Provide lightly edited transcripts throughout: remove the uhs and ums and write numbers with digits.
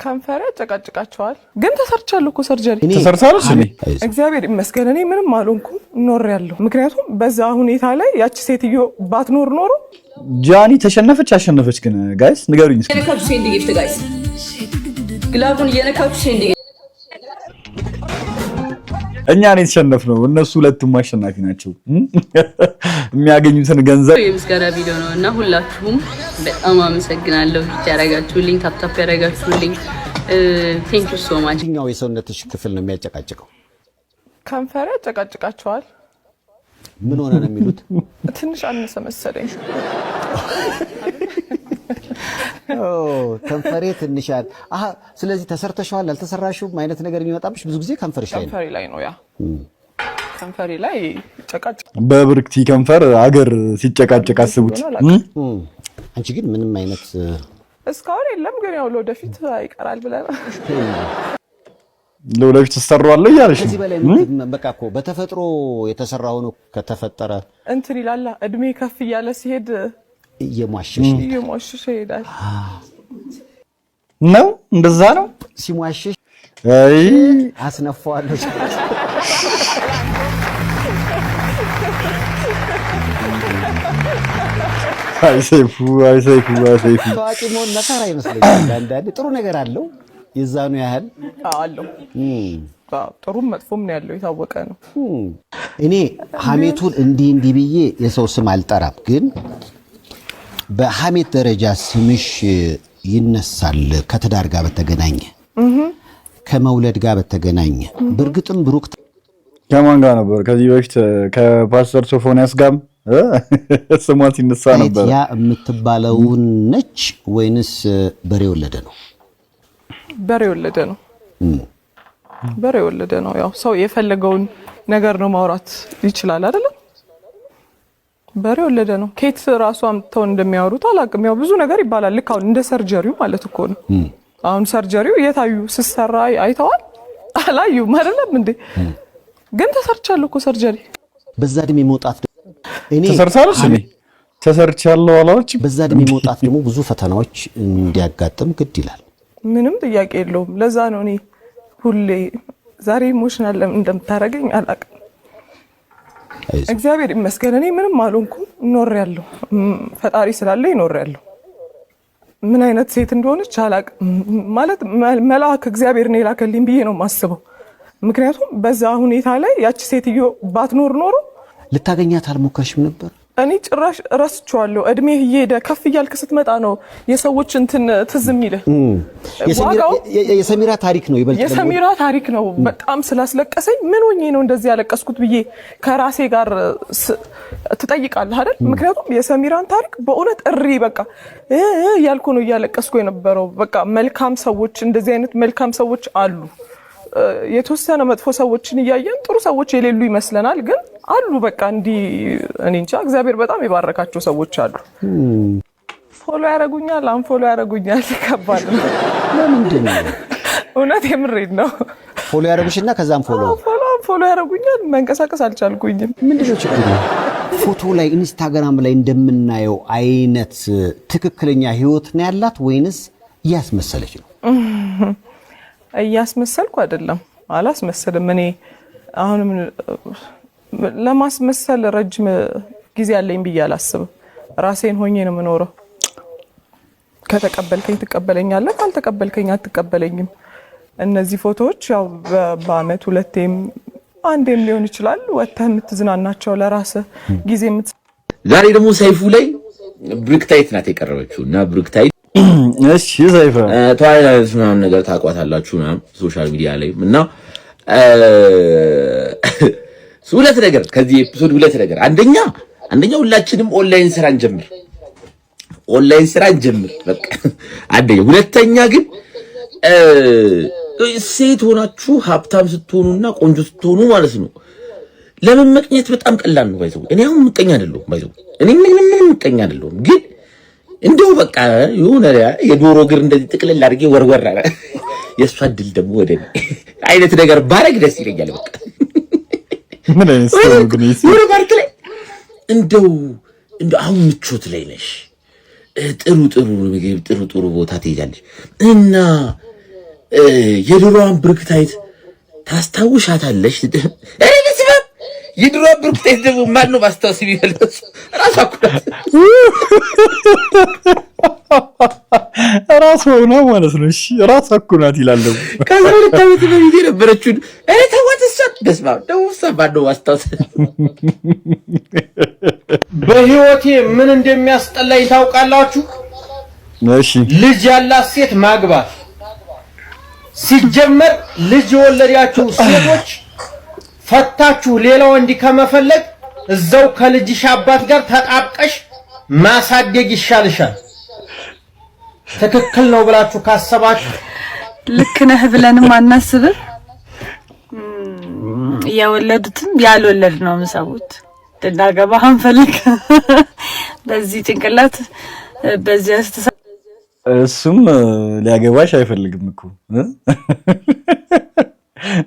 ከንፈሬ ጨቃጭቃቸዋል ግን ተሰርቻለሁ እኮ ሰርጀሪ ተሰርታለሽ እኔ እግዚአብሔር ይመስገን እኔ ምንም አልሆንኩም ኖሬያለሁ ምክንያቱም በዛ ሁኔታ ላይ ያቺ ሴትዮ ባትኖር ኖሮ ጃኒ ተሸነፈች አሸነፈች ግን ጋይስ ንገሩኝ እስኪ የነካችሁ ሴንድ ጊፍት ጋይስ ግላቡን የነካችሁ ሴንድ እኛ ነን የተሸነፍነው እነሱ ሁለቱም አሸናፊ ናቸው የሚያገኙትን ገንዘብ የምስጋና ቪዲዮ ነውና ሁላችሁም በጣም አመሰግናለሁ ያረጋችሁልኝ ታፕታፕ ያረጋችሁልኝ ቴንክ ዩ ሶ ማች ኛው የሰውነትሽ ክፍል ነው የሚያጨቃጭቀው ከንፈሬ ጨቃጭቃቸዋል ምን ሆነ ነው የሚሉት ትንሽ አነሰ መሰለኝ ከንፈሬ ትንሻል አሃ ስለዚህ ተሰርተሻል አልተሰራሽም አይነት ነገር የሚመጣብሽ ብዙ ጊዜ ከንፈርሽ ላይ ነው ከንፈሬ ላይ ነው ያ ከንፈሬ ላይ ጨቃጭ በብርክቲ ከንፈር አገር ሲጨቃጨቅ አስቡት አንቺ ግን ምንም አይነት እስካሁን የለም ግን ያው ለወደፊት አይቀራል ብለና ለወደፊት ተሰራዋለሁ ያለሽ ከዚህ በላይ በቃ እኮ በተፈጥሮ የተሰራው ነው ከተፈጠረ እንትን ይላል እድሜ ከፍ እያለ ሲሄድ እየሟሽሽ ይሄዳል ነው እንደዛ ነው ሲሟሽሽ አይ አስነፋዋለሁ አይሰይፉ ታዋቂ መሆን ነካራ ይመስለኛል አንዳንዴ ጥሩ ነገር አለው የዛኑ ያህል አለው ጥሩም መጥፎም ነው ያለው የታወቀ ነው እኔ ሐሜቱን እንዲህ ብዬ የሰው ስም አልጠራም ግን በሐሜት ደረጃ ስምሽ ይነሳል ከትዳር ጋር በተገናኘ ከመውለድ ጋር በተገናኘ በርግጥም ብሩክ ከማን ጋር ነበር ከዚህ በፊት ከፓስተር ሶፎንያስ ጋር ስሟት ይነሳ ነበር ያ የምትባለው ነች ወይንስ በሬ ወለደ ነው በሬ ወለደ ነው ያው ሰው የፈለገውን ነገር ነው ማውራት ይችላል አይደል በሬ ወለደ ነው ኬት ራሱ አምጥተው እንደሚያወሩት አላቅም ያው ብዙ ነገር ይባላል ልክ አሁን እንደ ሰርጀሪው ማለት እኮ ነው አሁን ሰርጀሪው የታዩ ሲሰራ አይተዋል አላዩም አይደለም እንዴ ግን ተሰርቻለሁ እኮ ሰርጀሪ በዛ እድሜ መውጣት እኔ ተሰርቻለሽ እኔ ተሰርቻለሁ አላዎች በዛ እድሜ መውጣት ደግሞ ብዙ ፈተናዎች እንዲያጋጥም ግድ ይላል ምንም ጥያቄ የለውም ለዛ ነው እኔ ሁሌ ዛሬ ኢሞሽናል እንደምታረገኝ አላቅም እግዚአብሔር ይመስገን እኔ ምንም አልሆንኩም ኖሬያለሁ ፈጣሪ ስላለኝ ኖሬያለሁ ምን አይነት ሴት እንደሆነች አላቅም ማለት መልአክ እግዚአብሔር ነው የላከልኝ ብዬ ነው ማስበው ምክንያቱም በዛ ሁኔታ ላይ ያቺ ሴትዮ ባትኖር ኖሮ ልታገኛት አልሞከርሽም ነበር እኔ ጭራሽ ረስቻለሁ እድሜ እየሄደ ከፍ እያልክ ስትመጣ ነው የሰዎች እንትን ትዝም ይለ የሰሚራ ታሪክ ነው ይበልጥ የሰሚራ ታሪክ ነው በጣም ስላስለቀሰኝ ምን ሆኜ ነው እንደዚህ ያለቀስኩት ብዬ ከራሴ ጋር ትጠይቃለህ አይደል ምክንያቱም የሰሚራን ታሪክ በእውነት እሪ በቃ ያልኩ ነው ያለቀስኩ የነበረው በቃ መልካም ሰዎች እንደዚህ አይነት መልካም ሰዎች አሉ የተወሰነ መጥፎ ሰዎችን ያያየን ጥሩ ሰዎች የሌሉ ይመስለናል ግን አሉ በቃ እንዲ እኔ እንጃ እግዚአብሔር በጣም የባረካቸው ሰዎች አሉ ፎሎ ያረጉኛል አንፎሎ ያረጉኛል ከባድ ነው ለምንድነው እውነት የምሬድ ነው ፎሎ ያረጉሽና ከዛም ፎሎ ያረጉኛል መንቀሳቀስ አልቻልኩኝም ምንድነው ችግሩ ፎቶ ላይ ኢንስታግራም ላይ እንደምናየው አይነት ትክክለኛ ህይወት ነው ያላት ወይንስ ያስመሰለች ነው እያስመሰልኩ አይደለም አላስመሰልም እኔ አሁንም ለማስመሰል ረጅም ጊዜ ያለኝ ብዬ አላስብም ራሴን ሆኜ ነው የምኖረው ከተቀበልከኝ ትቀበለኛለህ ካልተቀበልከኝ አትቀበለኝም እነዚህ ፎቶዎች ያው በአመት ሁለቴም አንዴም ሊሆን ይችላል ወጥተህ የምትዝናናቸው ለራስህ ጊዜ ዛሬ ደግሞ ሰይፉ ላይ ብሩክታይት ናት የቀረበችውና ብሩክታይት እሺ ሰይፉ ተዋይላችሁ ነው ነገር ታቋታላችሁና ሶሻል ሚዲያ ላይ እና ሁለት ነገር ከዚህ ኤፒሶድ ሁለት ነገር አንደኛ ሁላችንም ኦንላይን ስራ እንጀምር በቃ አንደኛ ሁለተኛ ግን ሴት ሆናችሁ ሀብታም ስትሆኑና ቆንጆ ስትሆኑ ማለት ነው ለመመቅኘት በጣም ቀላል ነው ባይዘው እኔ አሁን ምቀኛ አይደለሁም ባይዘው እኔ ምንም ምቀኛ አይደለሁም ግን እንደው በቃ የሆነ የዶሮ ግር እንደዚህ ጥቅልል አድርጌ ወርወራ የሷ ድል ደግሞ ወደኔ አይነት ነገር ባረግ ደስ ይለኛል በቃ ምን አይነት ሰው ግን ወደ ባርክ ላይ እንደው አሁን ምቾት ላይ ነሽ ጥሩ ምግብ ጥሩ ቦታ ትሄጃለሽ እና የድሮዋን ብሩክታይት ታስታውሻታለሽ? የድሮዋን ብሩክታይት ደግሞ ማን ነው ማስታወስ የሚፈልግ? ራሷ ኩራት ራሷ ነው ማለት ነው። እሺ ራሷ ኩራት ይላል። ከ12 ዓመት በፊት የነበረችው ተዋት። እሷን በስመ አብ ደግሞ ማን ነው ማስታወስ? በህይወቴ ምን እንደሚያስጠላኝ ታውቃላችሁ? እሺ ልጅ ያላት ሴት ማግባት። ሲጀመር ልጅ የወለዳችሁ ሴቶች ፈታችሁ ሌላ ወንድ ከመፈለግ እዛው ከልጅሽ አባት ጋር ተጣብቀሽ ማሳደግ ይሻልሻል። ትክክል ነው ብላችሁ ካሰባችሁ ልክ ነህ ብለንም አናስብም። ያወለዱትም ያልወለድነውም ሰዎች ልናገባ አንፈልግ። በዚህ ጭንቅላት በዚህ አስተሳሰብ እሱም ሊያገባሽ አይፈልግም እኮ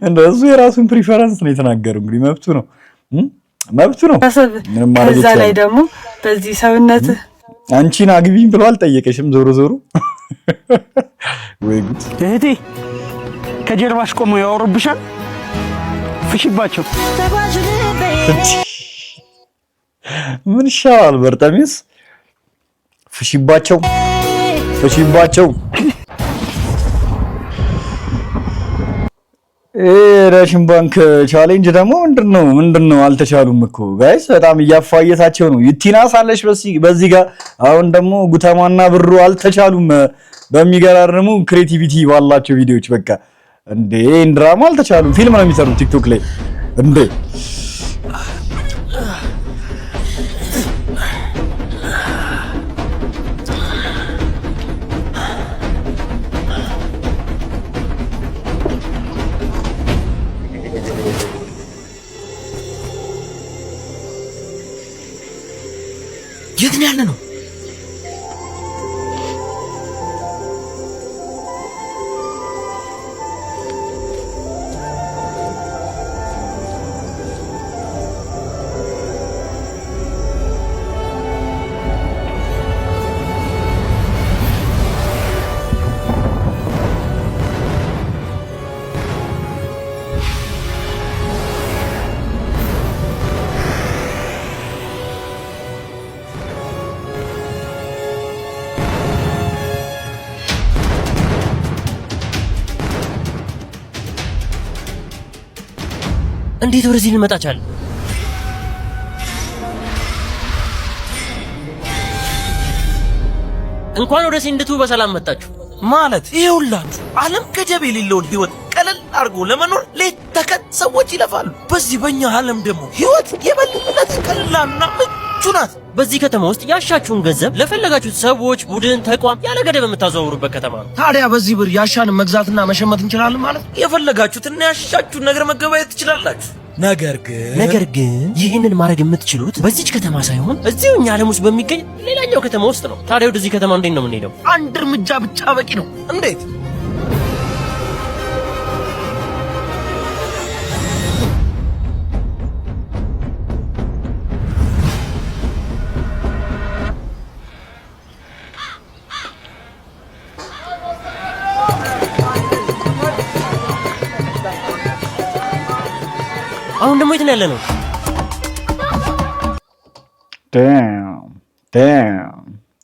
እንደሱ የራሱን ፕሪፈረንስ ነው የተናገረው። እንግዲህ መብቱ ነው። ከዛ ላይ ደግሞ በዚህ ሰውነት አንቺን አግቢኝ ብሎ አልጠየቀሽም። ዞሮ ወይ ጉድ! እህቴ ከጀርባሽ ቆሞ ያወሩብሻል። ፍሽባቸው። ምን ይሻላል? በርጠሚስ ፍሽባቸው። ዳሽን ባንክ ቻሌንጅ ደግሞ ምንድነው? አልተቻሉም እኮ ጋይስ፣ በጣም እያፋየታቸው ነው። ዩቲናስ አለሽ በዚህ ጋር። አሁን ደግሞ ጉተማና ብሩ አልተቻሉም። በሚገራርሙ ክሬቲቪቲ ባላቸው ቪዲዮዎች በቃ እንዴ ድራማ አልተቻሉም። ፊልም ነው የሚሰሩት ቲክቶክ ላይ እንዴ። የት ነው ያለነው? እንዴት ወደዚህ ልመጣ ቻለ? እንኳን ወደ ሲንድቱ በሰላም መጣችሁ። ማለት ይኸውላችሁ ዓለም ገደብ የሌለውን ህይወት ቀለል አድርጎ ለመኖር ሌት ተቀን ሰዎች ይለፋሉ። በዚህ በእኛ ዓለም ደግሞ ህይወት የበልጥነት ቀላልና ምቹ ናት። በዚህ ከተማ ውስጥ ያሻችሁን ገንዘብ ለፈለጋችሁት ሰዎች፣ ቡድን፣ ተቋም ያለ ገደብ የምታዘዋውሩበት ከተማ ነው። ታዲያ በዚህ ብር ያሻንን መግዛትና መሸመት እንችላለን ማለት ነው። የፈለጋችሁትና ያሻችሁን ነገር መገበያየት ትችላላችሁ። ነገር ግን ይህንን ማድረግ የምትችሉት በዚች ከተማ ሳይሆን እዚሁ እኛ ዓለም ውስጥ በሚገኝ ሌላኛው ከተማ ውስጥ ነው። ታዲያ ወደዚህ ከተማ እንዴት ነው የምንሄደው? አንድ እርምጃ ብቻ በቂ ነው። እንዴት? አሁን ደግሞ የት ነው ያለነው?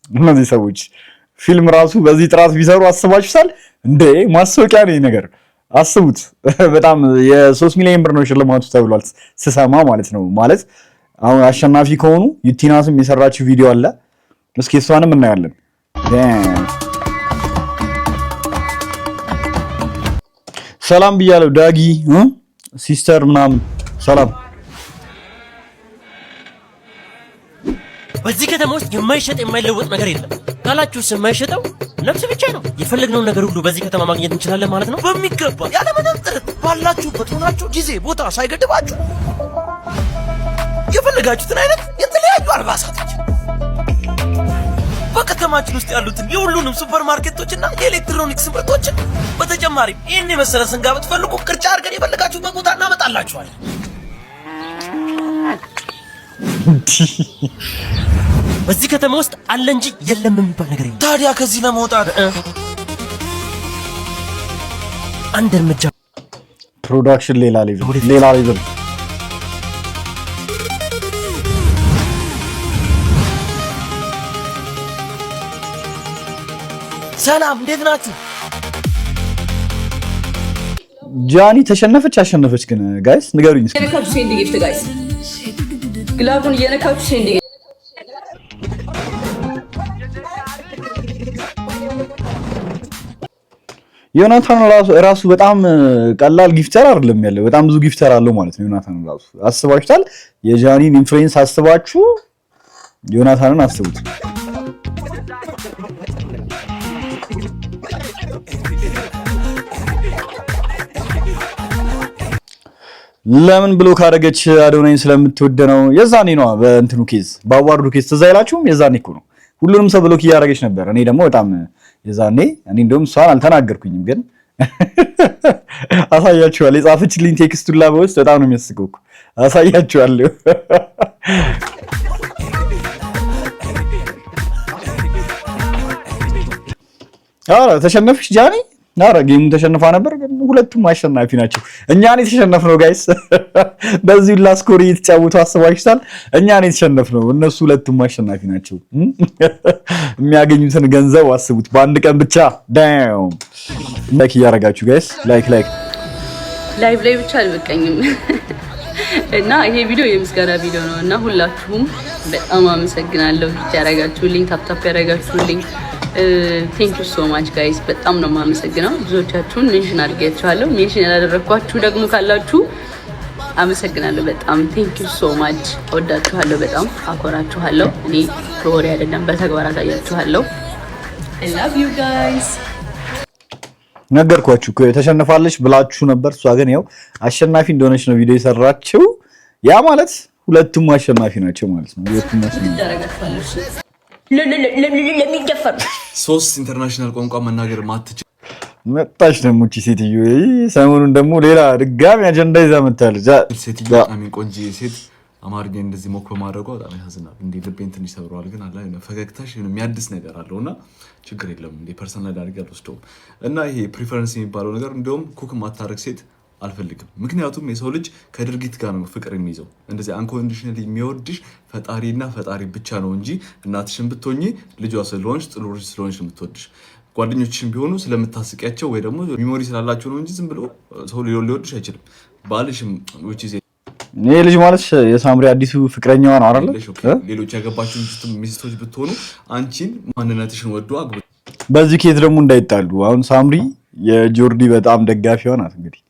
እነዚህ ሰዎች ፊልም ራሱ በዚህ ጥራት ቢሰሩ አስባችሁታል እንዴ? ማስታወቂያ ነው ነገር አስቡት። በጣም የ3 ሚሊዮን ብር ነው ሽልማቱ ተብሏል ስሰማ ማለት ነው። ማለት አሁን አሸናፊ ከሆኑ ዩቲናስም የሰራችው ቪዲዮ አለ። እስኪ እሷንም እናያለን። ሰላም ብያለሁ ዳጊ ሲስተር ምናምን ሰላም። በዚህ ከተማ ውስጥ የማይሸጥ የማይለወጥ ነገር የለም ካላችሁ የማይሸጠው ነፍስ ብቻ ነው። የፈለግነውን ነገር ሁሉ በዚህ ከተማ ማግኘት እንችላለን ማለት ነው። በሚገባ ያለምንም ጥረት ባላችሁበት ሆናችሁ ጊዜ ቦታ ሳይገድባችሁ የፈለጋችሁትን አይነት የተለያዩ አልባሳቶች በከተማችን ውስጥ ያሉትን የሁሉንም ሱፐርማርኬቶችና የኤሌክትሮኒክስ ምርቶችን በተጨማሪም ይህን የመሰለ ስንጋ ብትፈልጉ ቅርጫ አድርገን የፈለጋችሁበት ቦታ እናመጣላችኋለን። በዚህ ከተማ ውስጥ አለ እንጂ የለም የሚባል ነገር የለም። ታዲያ ከዚህ ለመውጣት አንድ እርምጃ ፕሮዳክሽን ሌላ ሌቭል ሰላም እንዴት ናችሁ? ጃኒ ተሸነፈች አሸነፈች ግን ጋይስ ንገሩኝ እስኪ የነካችሁ ሴንድ ጊፍት ጋይስ ግላቡን የነካችሁ ሴንድ ዮናታን ራሱ በጣም ቀላል ጊፍተር አይደለም ያለው በጣም ብዙ ጊፍተር አለው ማለት ነው ዮናታን ራሱ አስባችኋል የጃኒን ኢንፍሉዌንስ አስባችሁ ዮናታንን አስቡት ለምን ብሎ ካደረገች አዶናይን ስለምትወደ ነው የዛኔ ነው በእንትኑ ኬዝ ባዋርዱ ኬዝ ተዛይላችሁም የዛኔ እኮ ነው ሁሉንም ሰው ብሎክ ያደረገች ነበር እኔ ደግሞ በጣም የዛኔ እኔ እንደውም እሷን አልተናገርኩኝም ግን አሳያችኋለሁ የጻፈችልኝ ቴክስቱን ላበውስ በጣም ነው የሚያስቀው አሳያችኋለሁ አረ ተሸነፍሽ ጃኒ አረ ጌሙ ተሸንፋ ነበር ግን ሁለቱም አሸናፊ ናቸው እኛን የተሸነፍነው ጋይስ በዚህ ላስኮሪ የተጫወቱ አስባችኋል እኛን የተሸነፍነው እነሱ ሁለቱም አሸናፊ ናቸው የሚያገኙትን ገንዘብ አስቡት በአንድ ቀን ብቻ ዳም ላይክ ያረጋችሁ ጋይስ ላይክ ላይቭ ላይ ብቻ አልበቀኝም እና ይሄ ቪዲዮ የምስጋና ቪዲዮ ነው እና ሁላችሁም በጣም አመሰግናለሁ ያረጋችሁልኝ ታፕ ያረጋችሁልኝ ቴንክ ዩ ሶ ማች ጋይስ በጣም ነው የማመሰግነው ብዙዎቻችሁን ሜንሽን አድርጌያችኋለሁ ሜንሽን ያላደረኳችሁ ደግሞ ካላችሁ አመሰግናለሁ በጣም ቴንክ ዩ ሶ ማች ወዳችኋለሁ በጣም አኮራችኋለሁ እኔ ፕሮሪ አይደለም በተግባር አሳያችኋለሁ I love you guys ነገርኳችሁ እኮ ተሸነፋለች ብላችሁ ነበር እሷ ግን ያው አሸናፊ እንደሆነች ነው ቪዲዮ የሰራችው ያ ማለት ሁለቱም አሸናፊ ናቸው ማለት ነው ሁለቱም አሸናፊ ለሚደፈር ሶስት ኢንተርናሽናል ቋንቋ መናገር ማትችል መጣች ደግሞ እቺ ሴትዮ ሰሞኑን ደግሞ ሌላ ድጋሚ አጀንዳ ይዛ መጣለች ሴትዮ አሚን ቆንጆ ሴት አማርኛ እንደዚህ ሞክ በማድረጓ በጣም ያሳዝናል እንዴ ልቤን ትንሽ ሰብሯል ግን አላ ነው ፈገግታሽ የሚያድስ ነገር አለውና ችግር የለም እንዴ ፐርሰናል አድርጋ ልወስደው እና ይሄ ፕሪፈረንስ የሚባለው ነገር እንደውም ኩክ ማታረክ ሴት አልፈልግም ምክንያቱም የሰው ልጅ ከድርጊት ጋር ነው ፍቅር የሚይዘው እንደዚህ አንኮንዲሽናሊ የሚወድሽ ፈጣሪና ፈጣሪ ብቻ ነው እንጂ እናትሽን ብትሆኚ ልጇ ስለሆንሽ ጥሩሽ ስለሆንሽ የምትወድሽ ጓደኞችሽን ቢሆኑ ስለምታስቂያቸው ወይ ደግሞ ሚሞሪ ስላላቸው ነው እንጂ ዝም ብሎ ሰው ሊወድሽ አይችልም ባልሽም which is ይሄ ልጅ ማለት የሳምሪ አዲሱ ፍቅረኛዋ ነው አይደል ሌሎች ያገባችሁ ሚስቶች ብትሆኑ አንቺን ማንነትሽን ወዶ አግቡ በዚህ ኬት ደግሞ እንዳይጣሉ አሁን ሳምሪ የጆርዲ በጣም ደጋፊዋ ናት እንግዲህ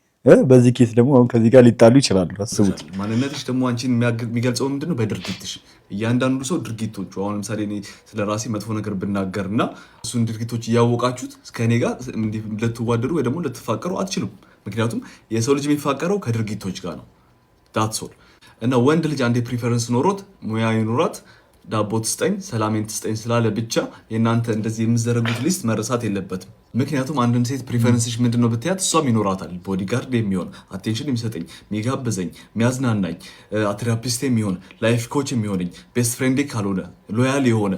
በዚህ ኬስ ደግሞ አሁን ከዚህ ጋር ሊጣሉ ይችላሉ አስቡት ማንነትሽ ደግሞ አንቺን የሚገልጸው ምንድነው በድርጊትሽ እያንዳንዱ ሰው ድርጊቶቹ አሁን ለምሳሌ እኔ ስለራሴ መጥፎ ነገር ብናገርና እሱን ድርጊቶች ያወቃችሁት ከኔ ጋር ልትዋደዱ ወይ ደግሞ ልትፋቀሩ አትችሉም ምክንያቱም የሰው ልጅ የሚፋቀረው ከድርጊቶች ጋር ነው that's all እና ወንድ ልጅ አንዴ ፕሪፈረንስ ኖሮት ሙያ ይኖራት ዳቦ ትስጠኝ ሰላሜን ትስጠኝ ስላለ ብቻ የናንተ እንደዚህ የምዘረጉት ሊስት መረሳት የለበትም ምክንያቱም አንድን ሴት ፕሪፈረንስሽ ምንድነው ብትያት እሷም ይኖራታል ቦዲጋርድ የሚሆን አቴንሽን የሚሰጠኝ የሚጋብዘኝ የሚያዝናናኝ አትራፒስት የሚሆን ላይፍ ኮች የሚሆነኝ ቤስት ፍሬንዴ ካልሆነ ሎያል የሆነ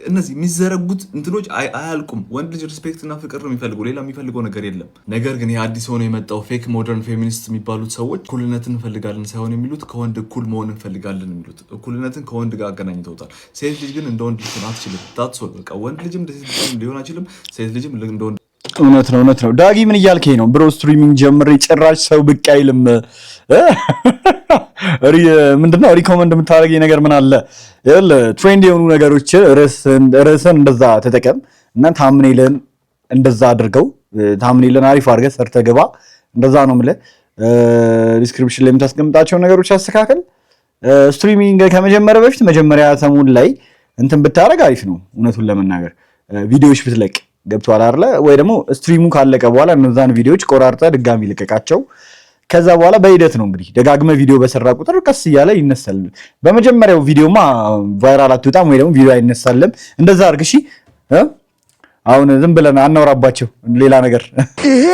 እነዚህ የሚዘረጉት እንትኖች አያልቁም ወንድ ልጅ ሪስፔክት እና ፍቅር ነው የሚፈልገው ሌላ የሚፈልገው ነገር የለም ነገር ግን የአዲስ ሆኖ የመጣው ፌክ ሞደርን ፌሚኒስት የሚባሉት ሰዎች እኩልነትን እንፈልጋለን ሳይሆን የሚሉት ከወንድ እኩል መሆን እንፈልጋለን የሚሉት እኩልነትን ከወንድ ጋር አገናኝተውታል ሴት ልጅ ግን እንደ ወንድ ልጅ አትችልም ታትሶል በቃ ወንድ ልጅም እንደ ሴት ልጅ ሊሆን አይችልም ሴት ልጅም እንደ ወንድ እውነት ነው ዳጊ ምን እያልከኝ ነው ብሮ ስትሪሚንግ ጀምሬ ጭራሽ ሰው ብቅ አይልም ምንድነው ሪኮመንድ የምታደርገኝ ነገር ምን አለ ትሬንድ የሆኑ ነገሮች ርዕስን እንደዛ ተጠቀም እና ታምኔልን እንደዛ አድርገው ታምኔልን አሪፍ አድርገህ ሰርተህ ግባ እንደዛ ነው የምልህ ዲስክሪፕሽን ላይ የምታስቀምጣቸው ነገሮች አስተካክል ስትሪሚንግ ከመጀመሪያ በፊት መጀመሪያ ሰሞን ላይ እንትን ብታረግ አሪፍ ነው እውነቱን ለመናገር ቪዲዮዎች ብትለቅ ገብቷል አይደለ ወይ ደግሞ ስትሪሙ ካለቀ በኋላ እነዛን ቪዲዮዎች ቆራርጠህ ድጋሚ ልቀቃቸው ከዛ በኋላ በሂደት ነው እንግዲህ ደጋግመ ቪዲዮ በሰራ ቁጥር ቀስ እያለ ይነሳል በመጀመሪያው ቪዲዮማ ቫይራል አትወጣም ወይ ደግሞ ቪዲዮ አይነሳልም እንደዛ አድርግ እሺ አሁን ዝም ብለን አናወራባቸው ሌላ ነገር ይሄ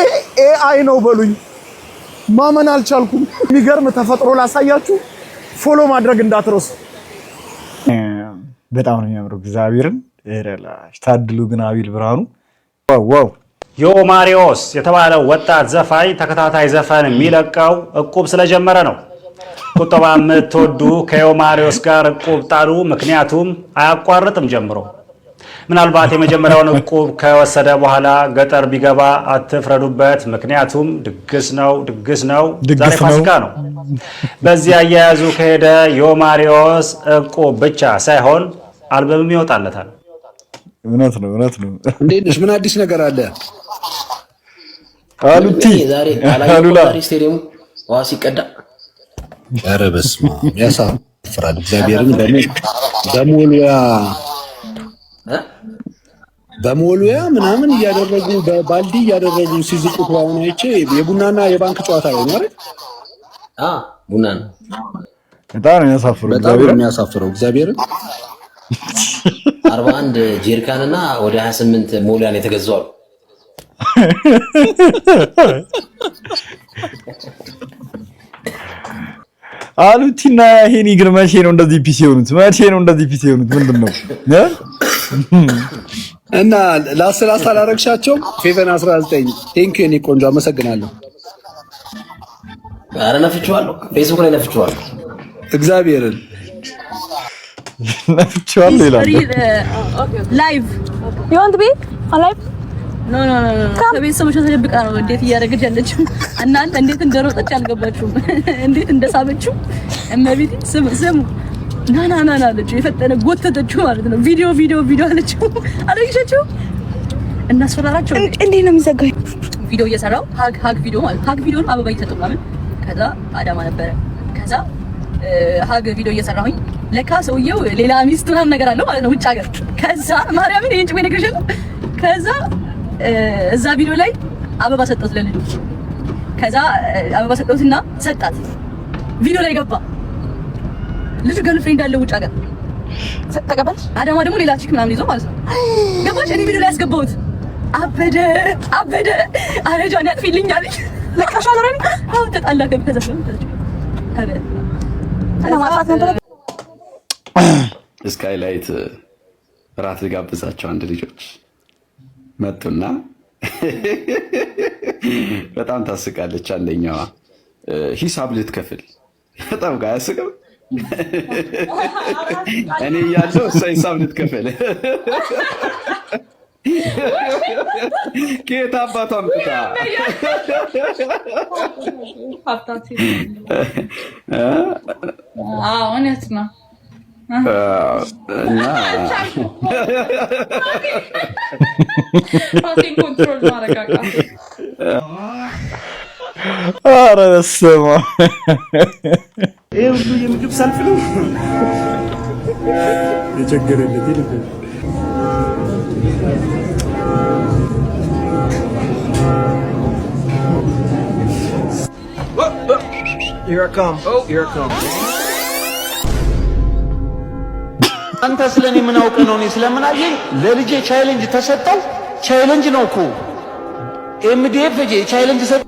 ኤአይ ነው በሉኝ ማመን አልቻልኩም የሚገርም ተፈጥሮ ላሳያችሁ ፎሎ ማድረግ እንዳትረሱ በጣም ነው የሚያምረው እግዚአብሔርን እረላሽ ታድሉ ግን አቢል ብርሃኑ ዋው ዮማሪዎስ የተባለው ወጣት ዘፋኝ ተከታታይ ዘፈን የሚለቀው እቁብ ስለጀመረ ነው። ቁጠባ የምትወዱ ከዮማሪዎስ ጋር እቁብ ጣሉ፣ ምክንያቱም አያቋርጥም ጀምሮ። ምናልባት የመጀመሪያውን እቁብ ከወሰደ በኋላ ገጠር ቢገባ አትፍረዱበት፣ ምክንያቱም ድግስ ነው። ዛሬ ፋሲካ ነው። በዚህ አያያዙ ከሄደ ዮማሪዎስ እቁብ ብቻ ሳይሆን አልበምም ይወጣለታል። እውነት ነው። እንዴት ነሽ? ምን አዲስ ነገር አለ? አሉቲ ዛሬ አሉላ ስቴዲየሙ ውሃ ሲቀዳ፣ ኧረ በስመ አብ ያሳፍራል። እግዚአብሔርን በሞሉያ ምናምን እያደረጉ በባልዲ እያደረጉ ሲዝቁት አሁን አይቼ የቡናና የባንክ ጨዋታ ላይ ማለት ቡና ነው። በጣም የሚያሳፍረው እግዚአብሔርን 41 ጀሪካን እና ወደ 28 ሞሉያን የተገዛው አሉቲና ሄኒ ግን መቼ ነው እንደዚህ ፒሲ የሆኑት? ምንድነው? እና ለ10 አላረግሻቸው ፌቨን 19 ቴንክ ዩ እኔ ቆንጆ አመሰግናለሁ። ኧረ ነፍቼዋለሁ፣ ፌስቡክ ላይ ነፍቼዋለሁ። እግዚአብሔርን ነፍቼዋለሁ ይላል። ላይቭ you want to be alive ኖ ከቤተሰቦቿ ተደብቃ ነው እንዴት እያደረገች ያለችው። እናንተ እንዴት እንደሮጠች አልገባችሁም? እንዴት እንደሳበችው እመቤቴ ስሙ ና አለችው። የፈጠነ ጎተተችው ማለት ነው። ቪዲዮ አለችው። አለችው እናስፈራራቸው። እንዴት ነው የሚዘጋው? ቪዲዮ እየሰራው ሀግ ቪዲዮ ማለት ሀግ ቪዲዮን አበባ እየሰጠው ማለት ከዛ አዳማ ነበረ። ከዛ ሀግ ቪዲዮ እየሰራሁኝ ለካ ሰውየው ሌላ ሚስት ምናምን ነገር አለው ማለት ነው ውጭ ሀገር። ከዛ ማርያምን ይሄን ጭሜ ነገርሽ ነው። ከዛ እዛ ቪዲዮ ላይ አበባ ሰጠሁት ለልጁ። ከዛ አበባ ሰጠሁትና ሰጣት። ቪዲዮ ላይ ገባ። ልጁ ገርልፍሬንድ አለው ውጭ ሀገር ተቀበል። አዳማ ደግሞ ሌላ ቺክ ምናምን ይዞ ማለት ነው ገባች። እኔ ቪዲዮ ላይ ያስገባሁት አበደ አረጃን ያጥፊልኛል። ለካሻ አለኝ አሁን ተጣላ ከዛ ስካይላይት ራት ልጋብዛቸው አንድ ልጆች መጡና በጣም ታስቃለች። አንደኛዋ ሂሳብ ልትከፍል በጣም ጋር ያስቀም እኔ ያለው እሷ ሂሳብ ልትከፍል ከየት አባቷ አምጥታ እውነት ነው እና ራሴን ኮንትሮል ማድረግ አቃተኝ። ኧረ በስመ አብ ይሄ ሁሉ የምግብ ሰልፍ ነው የቸገረለት ይልቅ Here I come. አንተ ስለኔ ምን አውቀህ ነው? እኔ ስለምናየኝ ለልጄ ቻሌንጅ ተሰጠው። ቻሌንጅ ነው እኮ ኤምዲኤፍ ቻሌንጅ ሰጠ።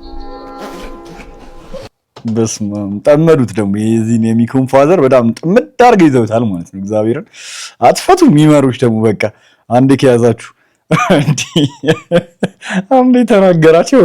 በስመ አብ ጠመዱት። ደግሞ የዚህን የሚኮን ፋዘር በጣም ጥምድ አድርገው ይዘውታል ማለት ነው። እግዚአብሔርን አትፈቱ የሚመሩሽ ደግሞ በቃ አንዴ ከያዛችሁ አንዴ ተናገራቸው።